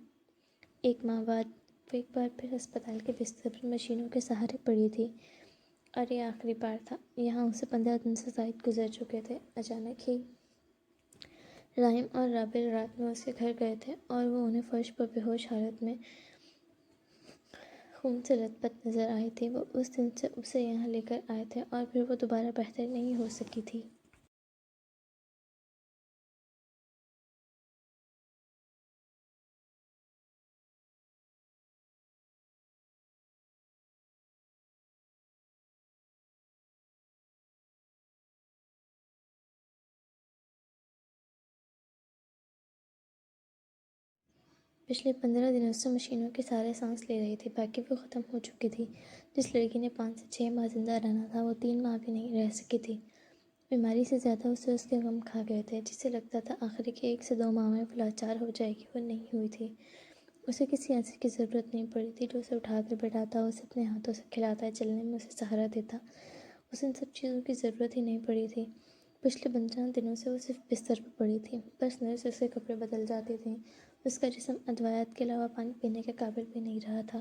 1 ماہ بعد وہ ایک بار پھر اسپتال کے بستر پر مشینوں کے سہارے پڑی تھی، اور یہ آخری بار تھا۔ یہاں اسے 15 دن سے زائد گزر چکے تھے۔ اچانک ہی رحیم اور رابل رات میں اس کے گھر گئے تھے اور وہ انہیں فرش پر بے ہوش حالت میں خون سے لت پت نظر آئی تھی۔ وہ اس دن سے اسے یہاں لے کر آئے تھے اور پھر وہ دوبارہ بہتر نہیں ہو سکی تھی۔ پچھلے 15 دنوں سے مشینوں کے سارے سانس لے رہی تھی، باقی وہ ختم ہو چکی تھی۔ جس لڑکی نے 5 سے 6 ماہ زندہ رہنا تھا، وہ 3 ماہ بھی نہیں رہ سکی تھی۔ بیماری سے زیادہ اسے اس کے غم کھا گئے تھے، جسے لگتا تھا آخری کے 1 سے 2 ماہ میں وہ لاچار ہو جائے گی، وہ نہیں ہوئی تھی۔ اسے کسی ایسے کی ضرورت نہیں پڑی تھی جو اسے اٹھا کر بٹھاتا، اسے اپنے ہاتھوں سے کھلاتا، چلنے میں اسے سہارا دیتا۔ اسے ان سب چیزوں کی ضرورت ہی نہیں پڑی تھی۔ پچھلے 50 دنوں سے وہ صرف بستر پر پڑی تھی، بس نرس اس کے کپڑے بدل جاتی تھی۔ اس کا جسم ادویات کے علاوہ پانی پینے کے قابل بھی نہیں رہا تھا۔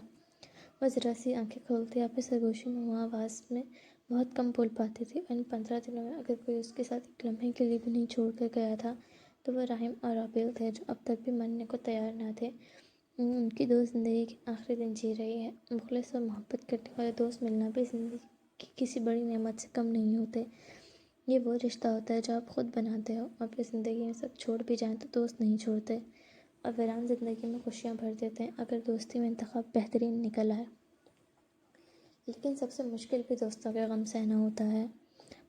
وہ ذرا سی آنکھیں کھولتے آپ سرگوشی میں ہوا آواز میں بہت کم بول پاتی تھی، اور ان 15 دنوں میں اگر کوئی اس کے ساتھ ایک لمحے کے لیے بھی نہیں چھوڑ کر گیا تھا تو وہ رحیم اور رابیل تھے، جو اب تک بھی ماننے کو تیار نہ تھے۔ ان کی دوست زندگی کے آخری دن جی رہی ہے۔ مخلص اور محبت کرنے والے دوست ملنا بھی زندگی کی کسی بڑی نعمت سے کم نہیں ہوتے۔ یہ وہ رشتہ ہوتا ہے جو آپ خود بناتے ہو، اور پھر زندگی میں سب چھوڑ بھی جائیں تو دوست نہیں چھوڑتے، اور ویران زندگی میں خوشیاں بھر دیتے ہیں اگر دوستی میں انتخاب بہترین نکل آئے۔ لیکن سب سے مشکل بھی دوستوں کے غم سہنا ہوتا ہے۔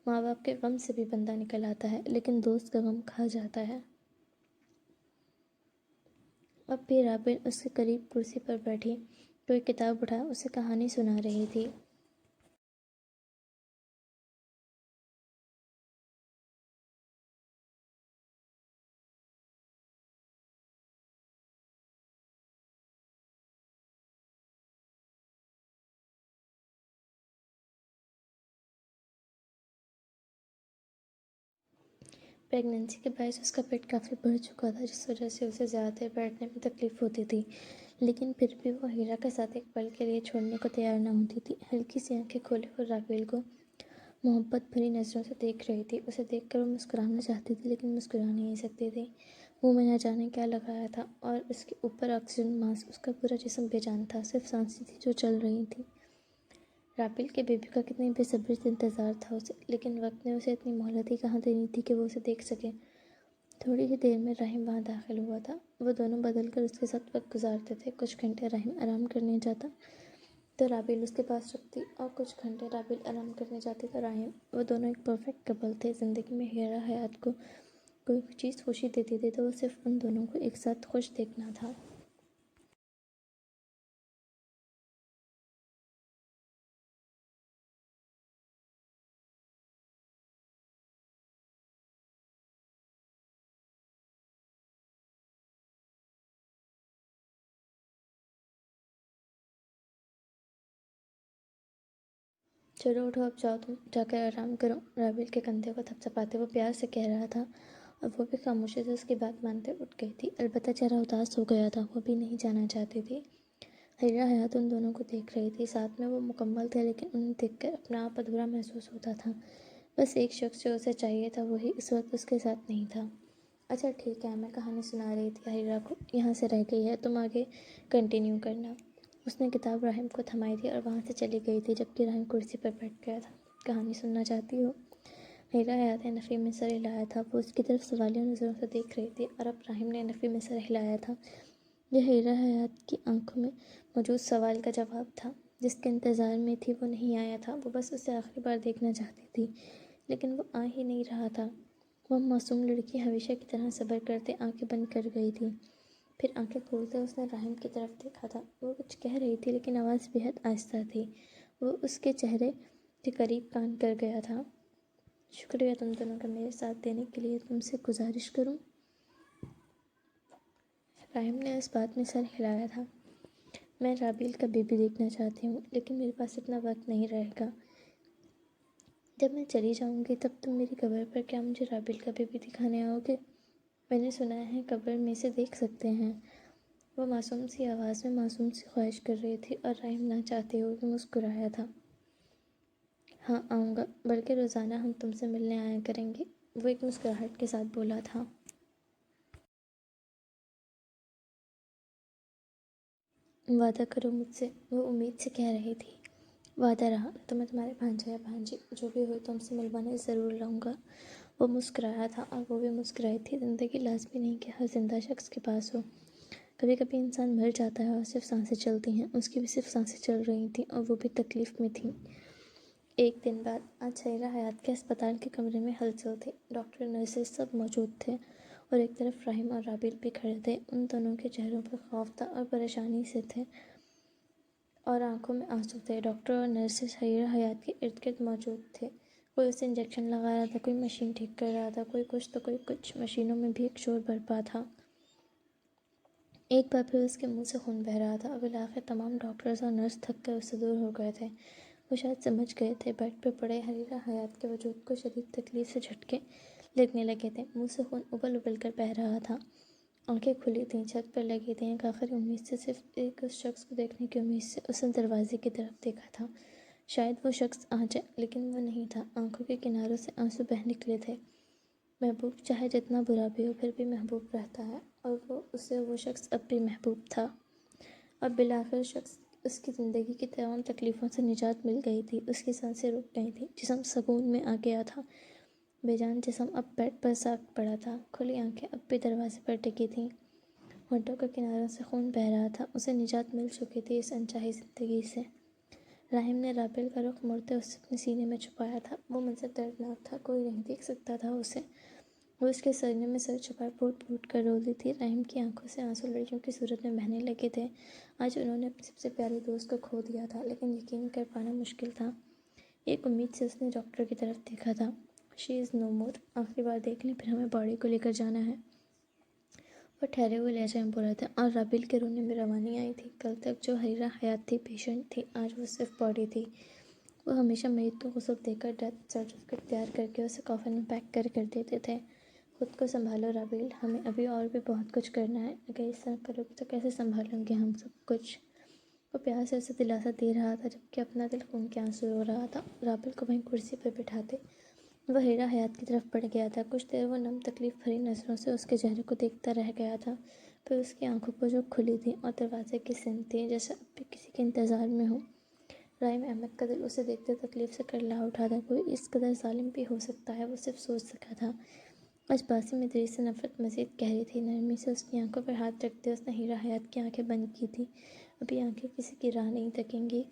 ماں باپ کے غم سے بھی بندہ نکل آتا ہے، لیکن دوست کا غم کھا جاتا ہے۔ اب بھی رابل اس کے قریب کرسی پر بیٹھی کوئی کتاب اٹھا اسے کہانی سنا رہی تھی۔ پیگننسی کے باعث اس کا پیٹ کافی بڑھ چکا تھا، جس وجہ سے اسے زیادہ دیر بیٹھنے میں تکلیف ہوتی تھی، لیکن پھر بھی وہ ہیرا کا ساتھ ایک پل کے لیے چھوڑنے کو تیار نہ ہوتی تھی۔ ہلکی سی آنکھیں کھولے وہ رابیل کو محبت بھری نظروں سے دیکھ رہی تھی۔ اسے دیکھ کر وہ مسکرانا چاہتی تھی، لیکن مسکرا نہیں سکتی تھی۔ منہ میں نہ جانے کیا لگایا تھا، اور اس کے اوپر آکسیجن ماسک، اس کا پورا جسم بے جان تھا، صرف سانسیں تھی جو چل رہی تھیں۔ رابیل کے بیبی کا کتنی بے صبری سے انتظار تھا اسے، لیکن وقت نے اسے اتنی مہلت ہی کہاں دینی تھی کہ وہ اسے دیکھ سکے۔ تھوڑی ہی دیر میں رحیم وہاں داخل ہوا تھا۔ وہ دونوں بدل کر اس کے ساتھ وقت گزارتے تھے۔ کچھ گھنٹے رحیم آرام کرنے جاتا تو رابیل اس کے پاس رکتی، اور کچھ گھنٹے رابیل آرام کرنے جاتی تو رحیم۔ وہ دونوں ایک پرفیکٹ کپل تھے۔ زندگی میں ہیرا حیات کو کوئی چیز خوشی دیتی تھی تو وہ صرف ان دونوں کو ایک ساتھ خوش دیکھنا تھا۔ چلو اٹھو، اب جاؤ، تم جا کر آرام کرو، رابیل کے کندھے کو تھپتھپاتے وہ پیار سے کہہ رہا تھا، اور وہ بھی خاموشی سے اس کی بات مانتے اٹھ گئی تھی۔ البتہ چہرہ اداس ہو گیا تھا، وہ بھی نہیں جانا چاہتی تھی۔ ہیرا حیات ان دونوں کو دیکھ رہی تھی، ساتھ میں وہ مکمل تھے، لیکن انہیں دیکھ کر اپنا آپ ادھورا محسوس ہوتا تھا۔ بس ایک شخص جو اسے چاہیے تھا وہی اس وقت اس کے ساتھ نہیں تھا۔ اچھا ٹھیک ہے، میں کہانی سنا رہی تھی ہیرا کو، یہاں سے رہ گئی ہے، تم آگے کنٹینیو کرنا۔ اس نے کتاب رحیم کو تھمائی تھی اور وہاں سے چلی گئی تھی، جبکہ رحیم کرسی پر بیٹھ گیا تھا۔ کہانی سننا چاہتی ہو؟ ہیرا حیات نے نفی میں سر ہلایا تھا۔ وہ اس کی طرف سوالیہ نظروں سے دیکھ رہی تھی، اور اب رحیم نے نفی میں سر ہلایا تھا۔ یہ ہیرا حیات کی آنکھوں میں موجود سوال کا جواب تھا، جس کے انتظار میں تھی۔ وہ نہیں آیا تھا، وہ بس اسے آخری بار دیکھنا چاہتی تھی، لیکن وہ آ ہی نہیں رہا تھا۔ وہ معصوم لڑکی ہمیشہ کی طرح صبر کرتے آنکھیں بند کر گئی تھی۔ پھر آنکھیں کھولتے اس نے رحیم کی طرف دیکھا تھا۔ وہ کچھ کہہ رہی تھی، لیکن آواز بے حد آہستہ تھی۔ وہ اس کے چہرے کے قریب کان کر گیا تھا۔ شکریہ تم دونوں کا میرے ساتھ دینے کے لیے، تم سے گزارش کروں؟ رحیم نے اس بات میں سر ہلایا تھا۔ میں رابیل کا بیبی دیکھنا چاہتی ہوں، لیکن میرے پاس اتنا وقت نہیں رہے گا۔ جب میں چلی جاؤں گی تب تم میری قبر پر کیا مجھے رابیل کا بیبی دکھانے آؤ گے؟ میں نے سنا ہے قبر میں سے دیکھ سکتے ہیں۔ وہ معصوم سی آواز میں معصوم سی خواہش کر رہی تھی، اور رحیم نہ چاہتے ہوئے مسکرایا تھا۔ ہاں آؤں گا، بلکہ روزانہ ہم تم سے ملنے آیا کریں گے، وہ ایک مسکراہٹ کے ساتھ بولا تھا۔ وعدہ کرو مجھ سے، وہ امید سے کہہ رہی تھی۔ وعدہ رہا تو میں تمہارے بھانجا یا بھانجی جو بھی ہو تم سے ملوانے ضرور لاؤں گا۔ وہ مسکرایا تھا، اور وہ بھی مسکرائی تھی۔ زندگی لازمی نہیں کہ ہر زندہ شخص کے پاس ہو، کبھی کبھی انسان مر جاتا ہے اور صرف سانسیں چلتی ہیں۔ اس کی بھی صرف سانسیں چل رہی تھیں، اور وہ بھی تکلیف میں تھی۔ ایک دن بعد آج ہیرا حیات کے اسپتال کے کمرے میں ہلچل تھی۔ ڈاکٹر، نرسز سب موجود تھے، اور ایک طرف رحیم اور رابیل بھی کھڑے تھے۔ ان دونوں کے چہروں پر خوف تھا اور پریشانی سے تھے، اور آنکھوں میں آنسو تھے۔ ڈاکٹر اور نرسز ہیرا حیات کے ارد گرد موجود تھے۔ کوئی اسے انجیکشن لگا رہا تھا، کوئی مشین ٹھیک کر رہا تھا، کوئی کچھ تو کوئی کچھ۔ مشینوں میں بھی ایک شور برپا تھا۔ ایک بار پھر اس کے منہ سے خون بہہ رہا تھا اور بالآخر تمام ڈاکٹرز اور نرس تھک کر اس سے دور ہو گئے تھے۔ وہ شاید سمجھ گئے تھے۔ بیڈ پہ پڑے حریرہ حیات کے وجود کو شدید تکلیف سے جھٹکے لگنے لگے تھے۔ منہ سے خون ابل ابل کر بہہ رہا تھا۔ آنکھیں کھلی تھیں، چھت پر لگی تھیں۔ ایک آخری امید سے، صرف ایک اس شخص کو دیکھنے کی امید سے، اس نے دروازے کی طرف دیکھا تھا۔ شاید وہ شخص آ جائے، لیکن وہ نہیں تھا۔ آنکھوں کے کناروں سے آنسو بہہ نکلے تھے۔ محبوب چاہے جتنا برا بھی ہو، پھر بھی محبوب رہتا ہے، اور اسے وہ شخص اب بھی محبوب تھا۔ اب بالآخر شخص اس کی زندگی کی تمام تکلیفوں سے نجات مل گئی تھی۔ اس کی سانسیں رک گئی تھیں، جسم سکون میں آ گیا تھا۔ بے جان جسم اب بیڈ پر ساکھ پڑا تھا، کھلی آنکھیں اب بھی دروازے پر ٹکی تھیں۔ ہونٹوں کے کناروں سے خون بہہ رہا تھا۔ اسے نجات مل چکی تھی اس انچاہی زندگی سے۔ راحم نے رابل کا رخ موڑتے اسے اپنے سینے میں چھپایا تھا۔ وہ منظر دردناک تھا، کوئی نہیں دیکھ سکتا تھا اسے۔ وہ اس کے سینے میں سر چھپائے پھوٹ پھوٹ کر رو رہی تھی۔ راحم کی آنکھوں سے آنسو لڑکیوں کی صورت میں بہنے لگے تھے۔ آج انہوں نے اپنی سب سے پیاری دوست کو کھو دیا تھا، لیکن یقین کر پانا مشکل تھا۔ ایک امید سے اس نے ڈاکٹر کی طرف دیکھا تھا۔ شی از نو مور، آخری بار دیکھ لیں، پھر ہمیں باڈی کو لے کر جانا ہے۔ وہ ٹھہرے ہوئے لہجے میں بولا تھا، اور رابل کے رونے میں روانی آئی تھی۔ کل تک جو حریرہ حیات تھی، پیشنٹ تھی، آج وہ صرف باڈی تھی۔ وہ ہمیشہ میت کو غسل دے کر ڈیتھ سرٹیفکیٹ تیار کر کے اسے کافن میں پیک کر دیتے تھے۔ خود کو سنبھالو رابل، ہمیں ابھی اور بھی بہت کچھ کرنا ہے۔ اگر اس طرح کرو گے تو کیسے سنبھالیں گے ہم سب کچھ؟ وہ پیار سے اسے دلاسا دے رہا تھا، جبکہ اپنا دل خون کے آنسو رو رہا تھا۔ رابل کو وہیں کرسی پر بٹھاتے وہ حریرہ حیات کی طرف بڑھ گیا تھا۔ کچھ دیر وہ نم تکلیف بھری نظروں سے اس کے چہرے کو دیکھتا رہ گیا تھا، پھر اس کی آنکھوں کو جو کھلی تھیں اور دروازے کی سمت تھی، جیسے اب بھی کسی کے انتظار میں ہو۔ راحم احمد کا دل اسے دیکھتے تکلیف سے کرلا اٹھا تھا۔ کوئی اس قدر ظالم بھی ہو سکتا ہے، وہ صرف سوچ سکا تھا۔ آج باسم ادریس سے نفرت مزید گہری تھی۔ نرمی سے اس کی آنکھوں پر ہاتھ رکھتے اس نے حریرہ حیات کی آنکھیں بند کی تھیں۔ ابھی آنکھیں کسی کی راہ نہیں تکیں گی۔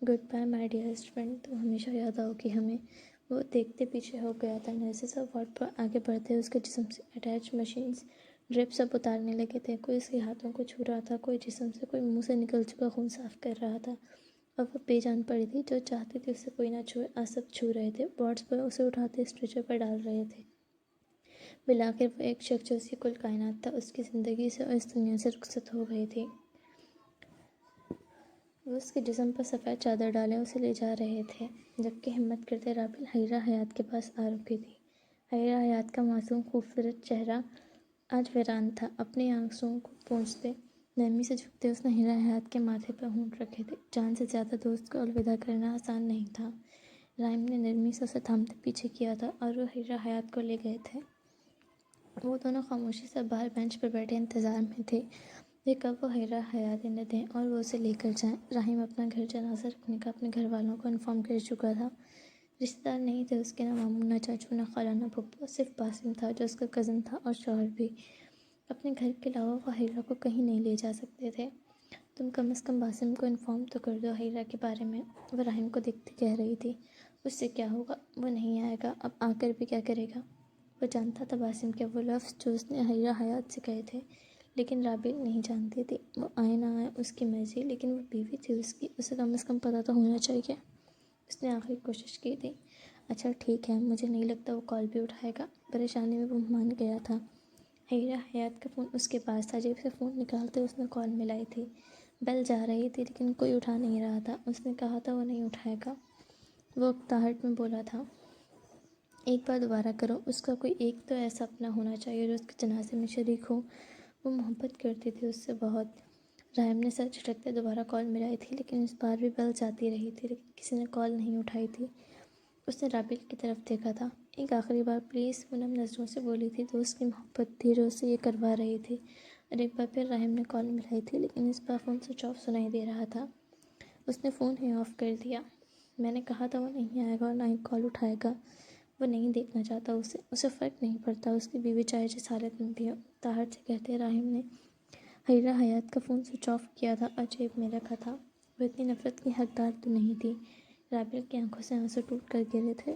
Good by my dearest friend, تم ہمیشہ یاد آؤ گی ہمیں۔ وہ دیکھتے پیچھے ہو گیا تھا۔ نرسز اب وارڈ پر آگے بڑھتے اس کے جسم سے اٹیچ مشینز ڈرپ سب اتارنے لگے تھے۔ کوئی اس کے ہاتھوں کو چھو رہا تھا، کوئی جسم سے، کوئی منہ سے نکل چکا خون صاف کر رہا تھا۔ اب وہ بے جان پڑی تھی، جو چاہتی تھی اسے کوئی نہ چھوئے، آج سب چھو رہے تھے۔ وارڈز پر اسے اٹھاتے اسٹریچر پر ڈال رہے تھے۔ بالآخر وہ ایک شخص جو اس کی کل کائنات تھا، اس کی زندگی سے اور اس دنیا سے رخصت ہو گئی تھی۔ وہ اس کے جسم پر سفید چادر ڈالے اسے لے جا رہے تھے، جبکہ ہمت کرتے رابل حریرہ حیات کے پاس آ رکی تھی۔ حریرہ حیات کا معصوم خوبصورت چہرہ آج ویران تھا۔ اپنی آنسوؤں کو پونچھتے، نرمی سے جھکتے اس نے حریرہ حیات کے ماتھے پر ہونٹ رکھے تھے۔ جان سے زیادہ دوست کو الوداع کرنا آسان نہیں تھا۔ راحم نے نرمی سے اسے تھامتے پیچھے کیا تھا اور وہ حریرہ حیات کو لے گئے تھے۔ وہ دونوں خاموشی سے باہر بینچ پر بیٹھے انتظار میں تھے کہ کب وہ حریرہ حیات انہیں دیں اور وہ اسے لے کر جائیں۔ راحم اپنا گھر جنازہ رکھنے کا اپنے گھر والوں کو انفارم کر چکا تھا۔ رشتہ دار نہیں تھے اس کے، نہ ماموں، نہ چاچو، نہ خالہ، نہ پھپھو، صرف باسم تھا جو اس کا کزن تھا، اور شوہر بھی۔ اپنے گھر کے علاوہ وہ حریرہ کو کہیں نہیں لے جا سکتے تھے۔ تم کم از کم باسم کو انفارم تو کر دو حریرہ کے بارے میں، وہ راحم کو دیکھتے کہہ رہی تھی۔ اس سے کیا ہوگا، وہ نہیں آئے گا، اب آ کر بھی کیا کرے گا؟ وہ جانتا تھا باسم کے وہ لفظ جو اس نے حریرہ حیات سے کہے تھے، لیکن رابل نہیں جانتی تھی۔ وہ آئے نہ آئے اس کی مرضی، لیکن وہ بیوی تھی اس کی، اسے کم از کم پتہ تو ہونا چاہیے۔ اس نے آخری کوشش کی تھی۔ اچھا ٹھیک ہے، مجھے نہیں لگتا وہ کال بھی اٹھائے گا۔ پریشانی میں وہ مان گیا تھا۔ حریرہ حیات کا فون اس کے پاس تھا۔ جیب سے فون نکالتے اس نے کال ملائی تھی۔ بیل جا رہی تھی، لیکن کوئی اٹھا نہیں رہا تھا۔ اس نے کہا تھا وہ نہیں اٹھائے گا۔ وہ اکتاہٹ میں بولا تھا، ایک بار دوبارہ کرو۔ اس کا کوئی ایک تو ایسا اپنا ہونا چاہیے جو اس کے جنازے میں شریک ہو۔ وہ محبت کرتی تھی اس سے بہت۔ راحم نے سر جھٹکتے دوبارہ کال ملائی تھی، لیکن اس بار بھی بیل جاتی رہی تھی، لیکن کسی نے کال نہیں اٹھائی تھی۔ اس نے رابل کی طرف دیکھا تھا۔ ایک آخری بار پلیز، وہ نم نظروں سے بولی تھی۔ دوست کی محبت تھی جو اسے یہ کروا رہی تھی۔ اور ایک بار پھر راحم نے کال ملائی تھی، لیکن اس بار فون سوئچ آف سنائی دے رہا تھا۔ اس نے فون ہی آف کر دیا۔ میں نے کہا تھا وہ نہیں آئے گا اور نہ ہی کال اٹھائے گا۔ وہ نہیں دیکھنا چاہتا اسے فرق نہیں پڑتا اس کی بیوی چاہے جس حالت میں بھی ہو، تاحٹ سے کہتے راحم نے حریرہ حیات کا فون سوئچ آف کیا تھا اور جیب میں رکھا تھا۔ وہ اتنی نفرت کی حقدار تو نہیں تھی۔ رابل کی آنکھوں سے آنسو ٹوٹ کر گرے تھے۔